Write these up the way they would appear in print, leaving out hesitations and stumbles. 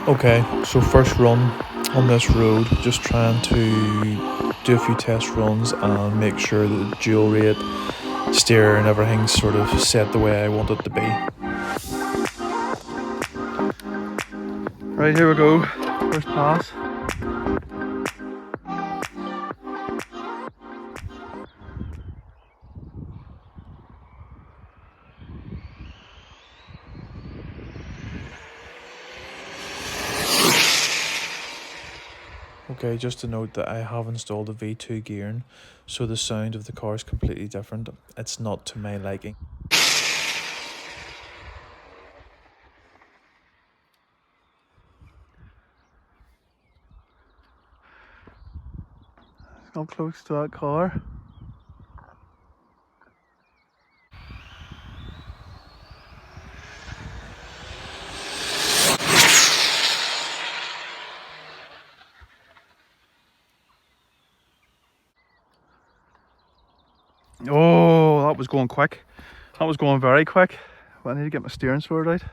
Okay, so first run on this road, just trying to do a few test runs and make sure that the dual rate, steer and everything's sort of set the way I want it to be. Right, here we go, first pass. Okay, just to note that I have installed a V2 gearing, so the sound of the car is completely different. It's not to my liking. Got close to that car. Oh, that was going quick. That was going very quick. Well, I need to get my steering sorted out.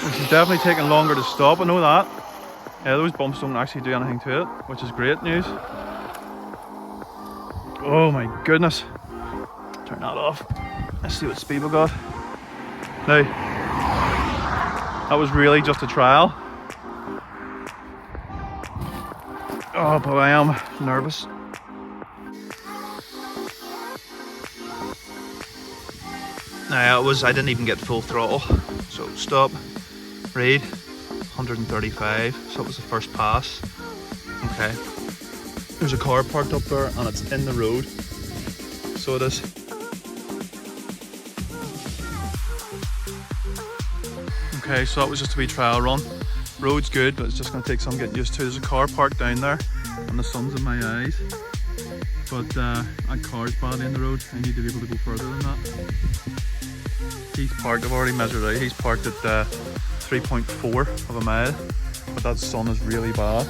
This is definitely taking longer to stop, I know that. Yeah, those bumps don't actually do anything to it, which is great news. Oh my goodness. Turn that off. Let's see what speed we got. Now, that was really just a trial. Oh, but I am nervous. Now, I didn't even get full throttle. So stop, read, 135, so that was the first pass. Okay. There's a car parked up there and it's in the road. So it is. Okay, so that was just a wee trial run. Road's good, but it's just going to take some getting used to. There's a car parked down there and the sun's in my eyes. But that car's badly in the road. I need to be able to go further than that. He's parked, I've already measured out, he's parked at 3.4 of a mile. But that sun is really bad.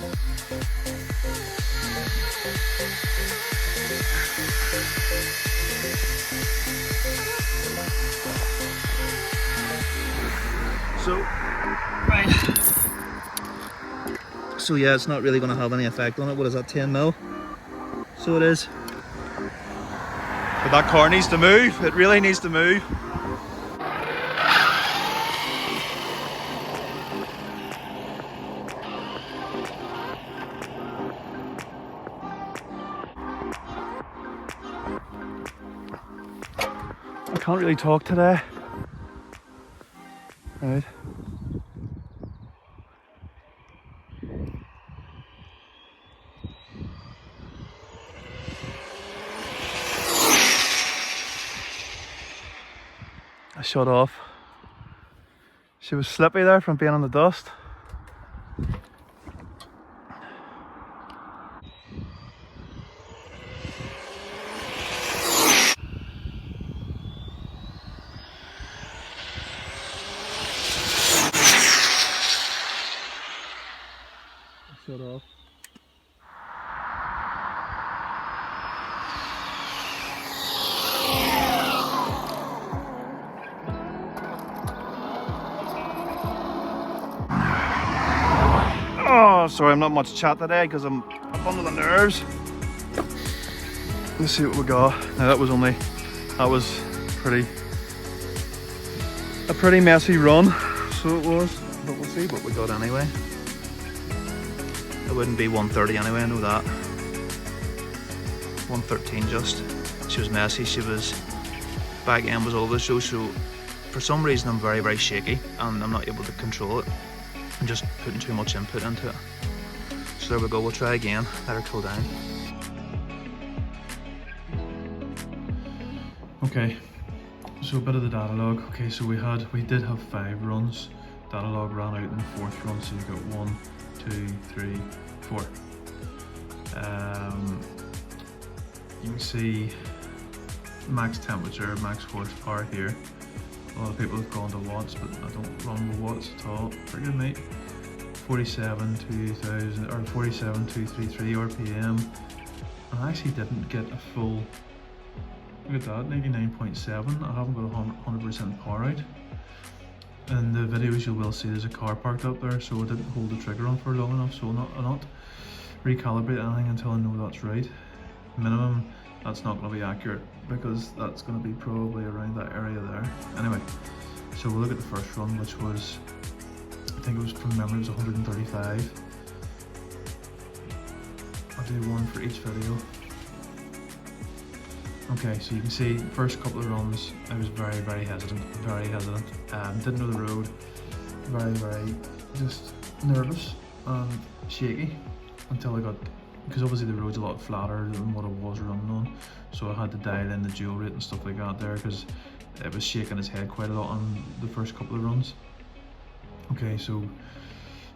So, right. So yeah, it's not really going to have any effect on it. What is that, 10 mil? So it is. But that car needs to move. It really needs to move. I can't really talk today. Right. I shut off. She was slippy there from being on the dust. Shut off. Oh, sorry, I'm not much chat today because I'm up under the nerves. Let's see what we got. Now that was a pretty messy run, so it was. But we'll see what we got anyway. It wouldn't be 130 anyway, I know that. 113 just. She was messy, back end was all over the show, so for some reason I'm very, very shaky and I'm not able to control it. I'm just putting too much input into it. So there we go, we'll try again, let her cool down. Okay, so a bit of the data log. Okay, so we did have 5 runs. Data log ran out in the 4th run, so you've got 1, 2, 3, 4. You can see max temperature, max horsepower here. A lot of people have gone to watts, but I don't run with watts at all. Pretty good, mate. 47,233 RPM. And I actually didn't get a full Look at that, 99.7. I haven't got 100% power out. In the videos you will see there's a car parked up there, so I didn't hold the trigger on for long enough, so I'll not recalibrate anything until I know that's right. Minimum, that's not going to be accurate because that's going to be probably around that area there. Anyway, so we'll look at the first run, which was, I think it was from memory, it was 135. I'll do one for each video. Okay, so you can see first couple of runs I was very hesitant, didn't know the road, very just nervous and shaky until I got, because obviously the road's a lot flatter than what I was running on, so I had to dial in the dual rate and stuff like that there because it was shaking its head quite a lot on the first couple of runs. Okay, so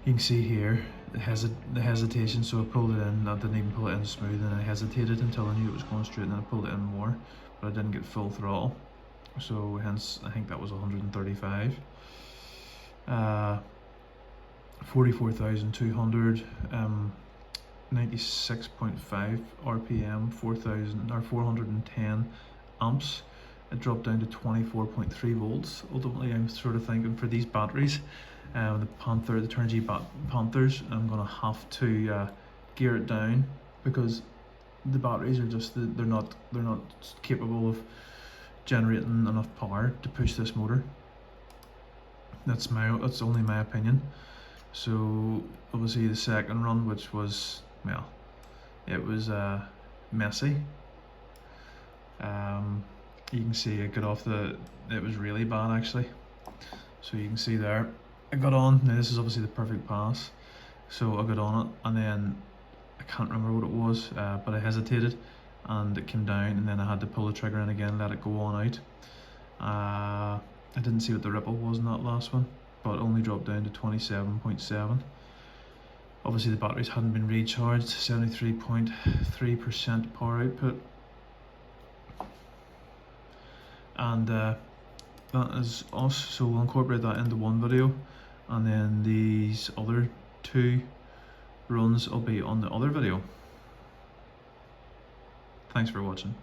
you can see here the hesitation, so I pulled it in, I didn't even pull it in smooth, and I hesitated until I knew it was going straight, and then I pulled it in more, but I didn't get full throttle, so hence I think that was 135. 44,200, 96.5 RPM, 410 amps. It dropped down to 24.3 volts. Ultimately, I'm sort of thinking for these batteries, the Turnigy Panthers, I'm gonna have to gear it down because the batteries are just they're not capable of generating enough power to push this motor. That's only my opinion. So obviously the second run, which was, well, it was messy. You can see I got off it was really bad actually. So you can see there, I got on, now this is obviously the perfect pass. So I got on it and then I can't remember what it was, but I hesitated and it came down, and then I had to pull the trigger in again, let it go on out. I didn't see what the ripple was in that last one, but only dropped down to 27.7. Obviously the batteries hadn't been recharged, 73.3% power output. And that is us, so we'll incorporate that into one video, and then these other two runs will be on the other video. Thanks for watching.